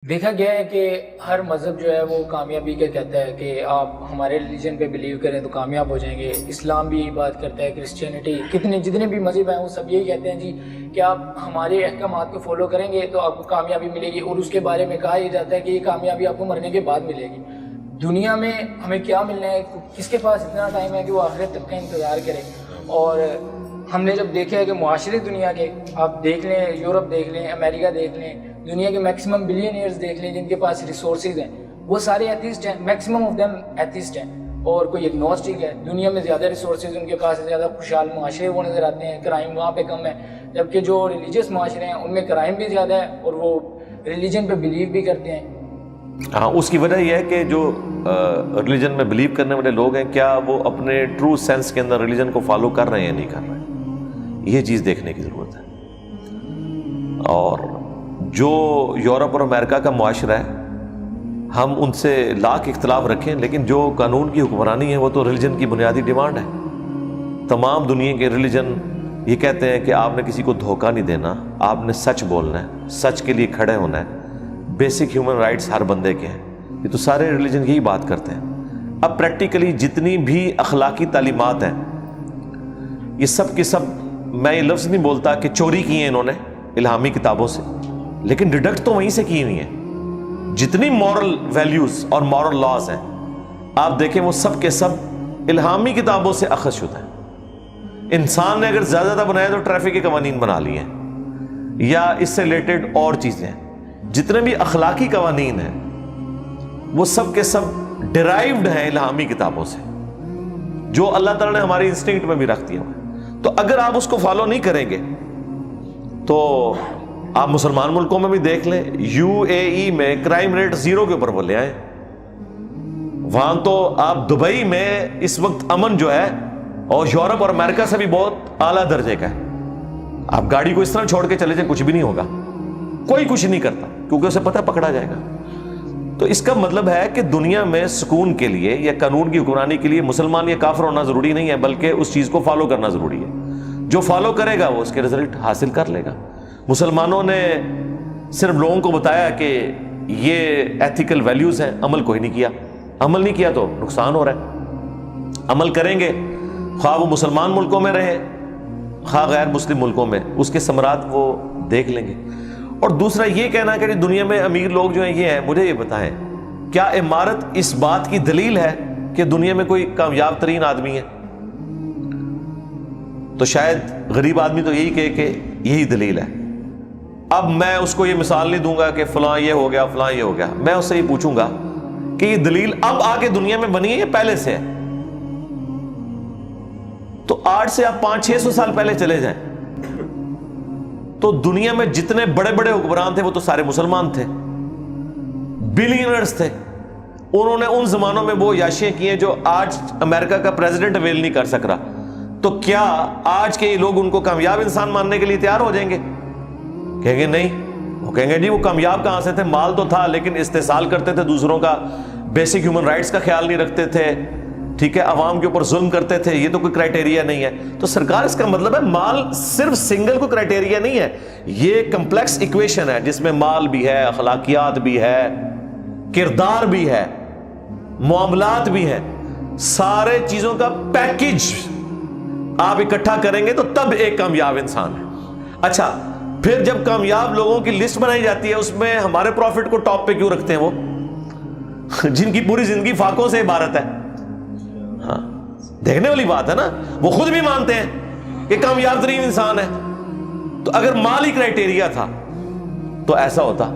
دیکھا گیا ہے کہ ہر مذہب جو ہے وہ کامیابی کا کہتا ہے کہ آپ ہمارے ریلیجن پہ بلیو کریں تو کامیاب ہو جائیں گے. اسلام بھی یہی بات کرتا ہے, کرسچینٹی, جتنے بھی مذہب ہیں وہ سب یہی کہتے ہیں جی کہ آپ ہمارے احکامات کو فالو کریں گے تو آپ کو کامیابی ملے گی. اور اس کے بارے میں کہا یہ جاتا ہے کہ یہ کامیابی آپ کو مرنے کے بعد ملے گی. دنیا میں ہمیں کیا ملنا ہے, کس کے پاس اتنا ٹائم ہے کہ وہ آخرت تک کا انتظار کرے. اور ہم نے جب دیکھا ہے کہ معاشرے دنیا کے آپ دیکھ لیں, یورپ دیکھ لیں, امریکہ دیکھ لیں, دنیا کے میکسیمم بلینئرز دیکھ لیں جن کے پاس ریسورسز ہیں, وہ سارے ایتھیسٹ ہیں. میکسیمم آف دیم ایتھیسٹ ہیں اور کوئی ایگنوسٹک ہے. دنیا میں زیادہ ریسورسز ان کے پاس, زیادہ خوشحال معاشرے وہ نظر آتے ہیں, کرائم وہاں پہ کم ہے. جبکہ جو ریلیجیس معاشرے ہیں ان میں کرائم بھی زیادہ ہے اور وہ ریلیجن پہ بلیو بھی کرتے ہیں. ہاں, اس کی وجہ یہ ہے کہ جو ریلیجن میں بلیو کرنے والے لوگ ہیں, کیا وہ اپنے ٹرو سینس کے اندر ریلیجن کو فالو کر رہے ہیں یا نہیں کر رہے ہیں, یہ چیز دیکھنے کی ضرورت ہے. اور جو یورپ اور امریکہ کا معاشرہ ہے, ہم ان سے لاکھ اختلاف رکھیں, لیکن جو قانون کی حکمرانی ہے وہ تو ریلیجن کی بنیادی ڈیمانڈ ہے. تمام دنیا کے ریلیجن یہ کہتے ہیں کہ آپ نے کسی کو دھوکہ نہیں دینا, آپ نے سچ بولنا ہے, سچ کے لیے کھڑے ہونا ہے. بیسک ہیومن رائٹس ہر بندے کے ہیں. یہ تو سارے ریلیجن یہی بات کرتے ہیں. اب پریکٹیکلی جتنی بھی اخلاقی تعلیمات ہیں, یہ سب کے سب, میں یہ لفظ نہیں بولتا کہ چوری کی ہیں انہوں نے الہامی کتابوں سے, لیکن ڈیڈکٹ تو وہیں سے کی ہوئی ہیں. جتنی مورل ویلیوز اور مورل لاز ہیں آپ دیکھیں, وہ سب کے سب الہامی کتابوں سے اخذ شدہ ہیں. انسان نے اگر زیادہ بنایا تو ٹریفک کے قوانین بنا لیے ہیں یا اس سے ریلیٹڈ اور چیزیں ہیں. جتنے بھی اخلاقی قوانین ہیں وہ سب کے سب ڈرائیوڈ ہیں الہامی کتابوں سے, جو اللہ تعالیٰ نے ہماری انسٹنکٹ میں بھی رکھ دیا ہے. تو اگر آپ اس کو فالو نہیں کریں گے تو آپ مسلمان ملکوں میں بھی دیکھ لیں, یو اے ای میں کرائم ریٹ 0 کے اوپر وہ لے آئے. وہاں تو آپ دبئی میں اس وقت امن جو ہے, اور یورپ اور امریکہ سے بھی بہت اعلیٰ درجے کا ہے. آپ گاڑی کو اس طرح چھوڑ کے چلے جائیں کچھ بھی نہیں ہوگا, کوئی کچھ نہیں کرتا, کیونکہ اسے پتہ پکڑا جائے گا. تو اس کا مطلب ہے کہ دنیا میں سکون کے لیے یا قانون کی حکمرانی کے لیے مسلمان یا کافر ہونا ضروری نہیں ہے, بلکہ اس چیز کو فالو کرنا ضروری ہے. جو فالو کرے گا وہ اس کے رزلٹ حاصل کر لے گا. مسلمانوں نے صرف لوگوں کو بتایا کہ یہ ایتھیکل ویلیوز ہیں, عمل کوئی نہیں کیا. عمل نہیں کیا تو نقصان ہو رہا ہے. عمل کریں گے, خواہ وہ مسلمان ملکوں میں رہے خواہ غیر مسلم ملکوں میں, اس کے ثمرات وہ دیکھ لیں گے. اور دوسرا یہ کہنا کہ دنیا میں امیر لوگ جو ہیں یہ ہیں, مجھے یہ بتائیں کیا عمارت اس بات کی دلیل ہے کہ دنیا میں کوئی کامیاب ترین آدمی ہے؟ تو شاید غریب آدمی تو یہی کہے کہ یہی دلیل ہے. اب میں اس کو یہ مثال نہیں دوں گا کہ فلاں یہ ہو گیا فلاں یہ ہو گیا, میں اس سے یہ پوچھوں گا کہ یہ دلیل اب آ کے دنیا میں بنی ہے یا پہلے سے ہے؟ تو 8 سے آپ 500-600 سال پہلے چلے جائیں تو دنیا میں جتنے بڑے بڑے حکمران تھے وہ تو سارے مسلمان تھے, بلینئرز تھے. انہوں نے ان زمانوں میں وہ عیاشیاں کی ہیں جو آج امریکہ کا پریزیڈنٹ اویل نہیں کر سک رہا. تو کیا آج کے لوگ ان کو کامیاب انسان ماننے کے لیے تیار ہو جائیں گے؟ کہیں گے نہیں. وہ کہیں گے جی وہ کامیاب کہاں سے تھے, مال تو تھا لیکن استحصال کرتے تھے دوسروں کا, بیسک ہیومن رائٹس کا خیال نہیں رکھتے تھے, ٹھیک ہے, عوام کے اوپر ظلم کرتے تھے, یہ تو کوئی کرائٹیریا نہیں ہے. تو سرکار اس کا مطلب ہے مال صرف سنگل کو کرائٹیریا نہیں ہے, یہ کمپلیکس ایکویشن ہے جس میں مال بھی ہے, اخلاقیات بھی ہے, کردار بھی ہے, معاملات بھی ہے, سارے چیزوں کا پیکج آپ اکٹھا کریں گے تو تب ایک کامیاب انسان ہے. اچھا, پھر جب کامیاب لوگوں کی لسٹ بنائی جاتی ہے اس میں ہمارے پروفٹ کو ٹاپ پہ کیوں رکھتے ہیں؟ وہ جن کی پوری زندگی فاقوں سے عبارت ہے. ہاں, دیکھنے والی بات ہے نا, وہ خود بھی مانتے ہیں کہ کامیاب ترین انسان ہے. تو اگر مال ہی کرائٹیریا تھا تو ایسا ہوتا,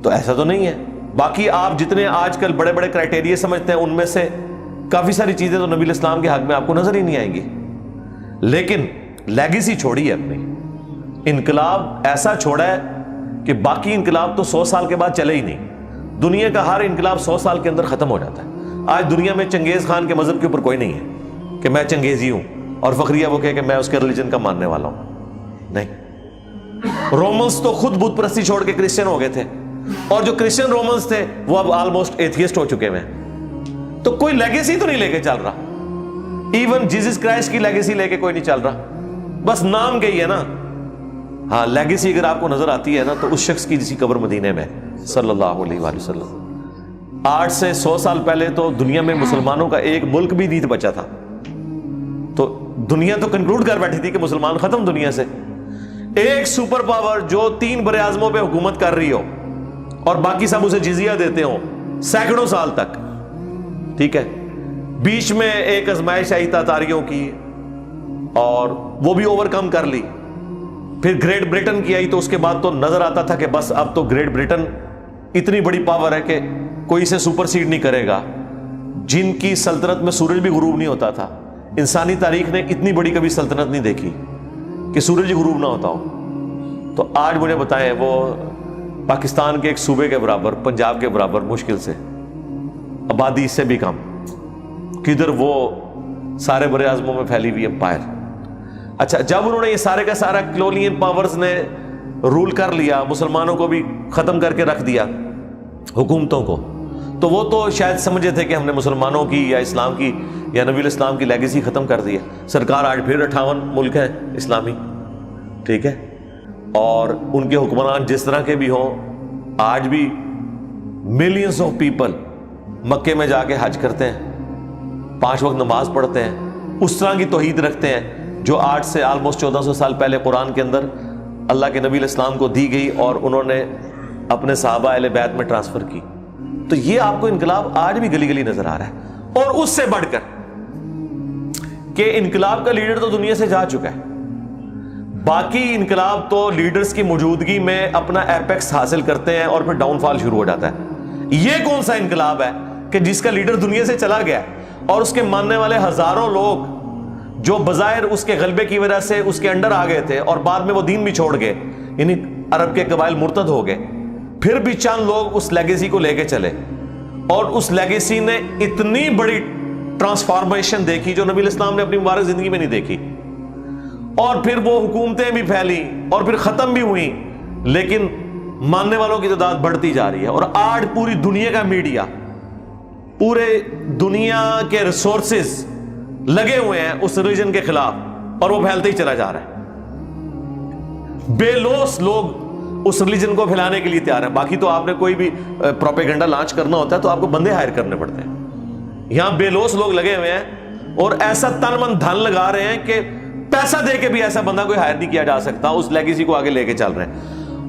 تو ایسا تو نہیں ہے. باقی آپ جتنے آج کل بڑے بڑے کرائٹیریا سمجھتے ہیں ان میں سے کافی ساری چیزیں تو نبی الاسلام کے حق میں آپ کو نظر ہی نہیں آئیں گی. لیکن لیگیسی چھوڑی ہے اپنی, انقلاب ایسا چھوڑا ہے کہ باقی انقلاب تو 100 سال کے بعد چلے ہی نہیں. دنیا کا ہر انقلاب 100 سال کے اندر ختم ہو جاتا ہے. آج دنیا میں چنگیز خان کے مذہب کے اوپر کوئی نہیں ہے کہ میں چنگیزی ہوں اور فخریہ وہ کہے کہ میں اس کے ریلیجن کا ماننے والا ہوں. نہیں, رومنس تو خود بت پرستی چھوڑ کے کرسچن ہو گئے تھے, اور جو کرسچن رومنس تھے وہ اب آلموسٹ ایتھیسٹ ہو چکے ہیں. تو کوئی لیگیسی تو نہیں لے کے چل رہا, ایون جیزس کرائسٹ کی لیگیسی لے کے کوئی نہیں چل رہا, بس نام کے ہی ہے نا. ہاں, لیگیسی اگر آپ کو نظر آتی ہے نا تو اس شخص کی جس کی قبر مدینے میں صلی اللہ علیہ وآلہ وسلم. 8 سے 100 سال پہلے تو دنیا میں مسلمانوں کا ایک ملک بھی نہیں بچا تھا. تو دنیا تو کنکلوڈ کر بیٹھی تھی کہ مسلمان ختم دنیا سے. ایک سپر پاور جو 3 بر اعظموں پہ حکومت کر رہی ہو اور باقی سب اسے جزیہ دیتے ہوں سینکڑوں سال تک, ٹھیک ہے, بیچ میں ایک آزمائش آئی تاتاریوں کی اور وہ بھی اوور کم کر لی. پھر گریٹ برٹن کی آئی تو اس کے بعد تو نظر آتا تھا کہ بس اب تو گریٹ برٹن اتنی بڑی پاور ہے کہ کوئی اسے سپر سیڈ نہیں کرے گا. جن کی سلطنت میں سورج بھی غروب نہیں ہوتا تھا. انسانی تاریخ نے اتنی بڑی کبھی سلطنت نہیں دیکھی کہ سورج ہی غروب نہ ہوتا ہو. تو آج مجھے بتائیں, وہ پاکستان کے ایک صوبے کے برابر, پنجاب کے برابر مشکل سے, آبادی اس سے بھی کم, کدھر وہ سارے بر اعظموں میں پھیلی ہوئی امپائر. اچھا, جب انہوں نے یہ سارے کا سارا کلونین پاورز نے رول کر لیا, مسلمانوں کو بھی ختم کر کے رکھ دیا, حکومتوں کو, تو وہ تو شاید سمجھے تھے کہ ہم نے مسلمانوں کی یا اسلام کی یا نبی الاسلام کی لیگیسی ختم کر دی ہے. سرکار آج پھر 58 ملک ہیں اسلامی, ٹھیک ہے, اور ان کے حکمران جس طرح کے بھی ہوں, آج بھی ملینز آف پیپل مکے میں جا کے حج کرتے ہیں, 5 وقت نماز پڑھتے ہیں, اس طرح کی توحید رکھتے ہیں جو آج سے آلموسٹ 1400 سال پہلے قرآن کے اندر اللہ کے نبی الاسلام کو دی گئی اور انہوں نے اپنے صحابہ اہل بیت میں ٹرانسفر کی. تو یہ آپ کو انقلاب آج بھی گلی گلی نظر آ رہا ہے. اور اس سے بڑھ کر کہ انقلاب کا لیڈر تو دنیا سے جا چکا ہے, باقی انقلاب تو لیڈرز کی موجودگی میں اپنا ایپیکس حاصل کرتے ہیں اور پھر ڈاؤن فال شروع ہو جاتا ہے. یہ کون سا انقلاب ہے کہ جس کا لیڈر دنیا سے چلا گیا اور اس کے ماننے والے ہزاروں لوگ جو بظاہر اس کے غلبے کی وجہ سے اس کے انڈر آ گئے تھے اور بعد میں وہ دین بھی چھوڑ گئے, یعنی عرب کے قبائل مرتد ہو گئے, پھر بھی چند لوگ اس لیگیسی کو لے کے چلے اور اس لیگیسی نے اتنی بڑی ٹرانسفارمیشن دیکھی جو نبی الاسلام نے اپنی مبارک زندگی میں نہیں دیکھی, اور پھر وہ حکومتیں بھی پھیلی اور پھر ختم بھی ہوئیں, لیکن ماننے والوں کی تعداد بڑھتی جا رہی ہے. اور آج پوری دنیا کا میڈیا, پورے دنیا کے ریسورسز لگے ہوئے ہیں اس ریلیجن کے خلاف اور وہ پھیلتے ہی چلا جا رہا ہے. بے لوث لوگ اس ریلیجن کو پھیلانے کے لیے تیار ہیں. باقی تو آپ نے کوئی بھی پروپیگنڈا لانچ کرنا ہوتا ہے تو آپ کو بندے ہائر کرنے پڑتے ہیں. یہاں بے لوث لوگ لگے ہوئے ہیں اور ایسا تن من دھن لگا رہے ہیں کہ پیسہ دے کے بھی ایسا بندہ کوئی ہائر نہیں کیا جا سکتا. اس لیگیسی کو آگے لے کے چل رہے ہیں,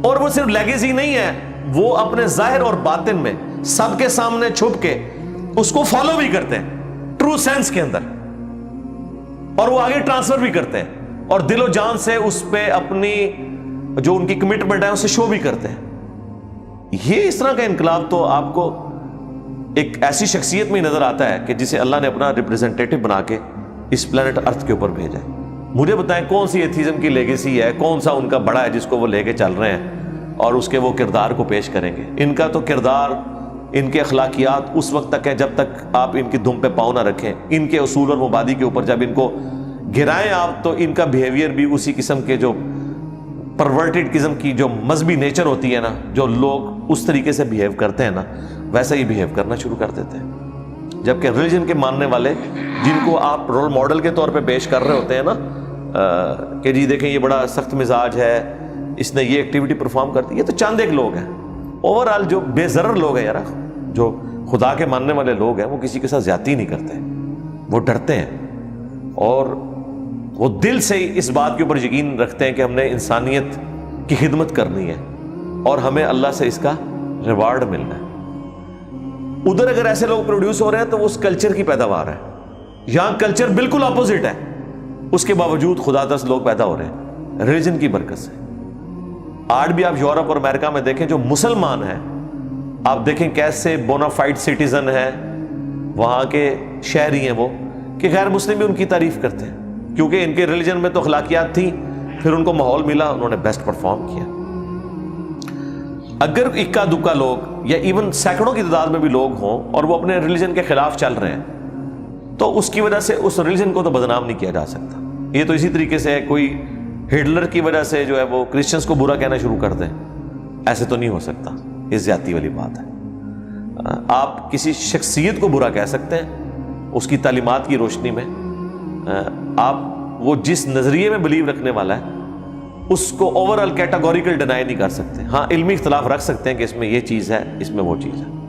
اور وہ صرف لیگیسی نہیں ہے, وہ اپنے ظاہر اور باطن میں سب کے سامنے چھپ کے اس کو فالو بھی کرتے ہیں ٹرو سینس کے اندر, اور وہ آگے ٹرانسفر بھی کرتے ہیں اور دل و جان سے اس پہ اپنی جو ان کی کمٹمنٹ ہے اسے شو بھی کرتے ہیں. یہ اس طرح کا انقلاب تو آپ کو ایک ایسی شخصیت میں نظر آتا ہے کہ جسے اللہ نے اپنا ریپریزنٹیٹو بنا کے اس پلانٹ ارتھ کے اوپر بھیجا ہے. مجھے بتائیں کون سی ایتھیزم کی لیگیسی ہے, کون سا ان کا بڑا ہے جس کو وہ لے کے چل رہے ہیں اور اس کے وہ کردار کو پیش کریں گے. ان کا تو کردار, ان کے اخلاقیات اس وقت تک ہے جب تک آپ ان کی دم پہ پاؤں نہ رکھیں. ان کے اصول اور مبادی کے اوپر جب ان کو گرائیں آپ تو ان کا بیہیویئر بھی اسی قسم کے جو پرورٹڈ قسم کی جو مذہبی نیچر ہوتی ہے نا, جو لوگ اس طریقے سے بیہیو کرتے ہیں نا, ویسا ہی بیہیو کرنا شروع کر دیتے ہیں. جبکہ ریلیجن کے ماننے والے جن کو آپ رول ماڈل کے طور پہ پیش کر رہے ہوتے ہیں نا کہ جی دیکھیں یہ بڑا سخت مزاج ہے, اس نے یہ ایکٹیویٹی پرفارم کر دی, یہ تو چند ایک لوگ ہیں. اوور آل جو بے ضرر لوگ ہیں یار, جو خدا کے ماننے والے لوگ ہیں, وہ کسی کے ساتھ زیادتی نہیں کرتے, وہ ڈرتے ہیں اور وہ دل سے اس بات کے اوپر یقین رکھتے ہیں کہ ہم نے انسانیت کی خدمت کرنی ہے اور ہمیں اللہ سے اس کا ریوارڈ ملنا ہے. ادھر اگر ایسے لوگ پروڈیوس ہو رہے ہیں تو وہ اس کلچر کی پیداوار ہے. یہاں کلچر بالکل اپوزٹ ہے, اس کے باوجود خدا ترس لوگ پیدا ہو رہے ہیں ریلیجن کی برکت سے. آج بھی آپ یورپ اور امریکہ میں دیکھیں جو مسلمان ہیں, آپ دیکھیں کیسے بونافائڈ سٹیزن ہیں, وہاں کے شہری ہیں وہ, کہ غیر مسلم بھی ان کی تعریف کرتے ہیں کیونکہ ان کے ریلیجن میں تو اخلاقیات تھیں, پھر ان کو ماحول ملا, انہوں نے بیسٹ پرفارم کیا. اگر اکا دکا لوگ یا ایون سینکڑوں کی تعداد میں بھی لوگ ہوں اور وہ اپنے ریلیجن کے خلاف چل رہے ہیں تو اس کی وجہ سے اس ریلیجن کو تو بدنام نہیں کیا جا سکتا. یہ تو اسی طریقے سے ہے کوئی ہٹلر کی وجہ سے جو ہے وہ کرسچنس کو برا کہنا شروع کر دیں, ایسے تو نہیں ہو سکتا, یہ زیادتی والی بات ہے. آپ کسی شخصیت کو برا کہہ سکتے ہیں اس کی تعلیمات کی روشنی میں, آپ وہ جس نظریے میں بلیو رکھنے والا ہے اس کو اوورآل کیٹاگوریکل ڈینائی نہیں کر سکتے. ہاں علمی اختلاف رکھ سکتے ہیں کہ اس میں یہ چیز ہے, اس میں وہ چیز ہے.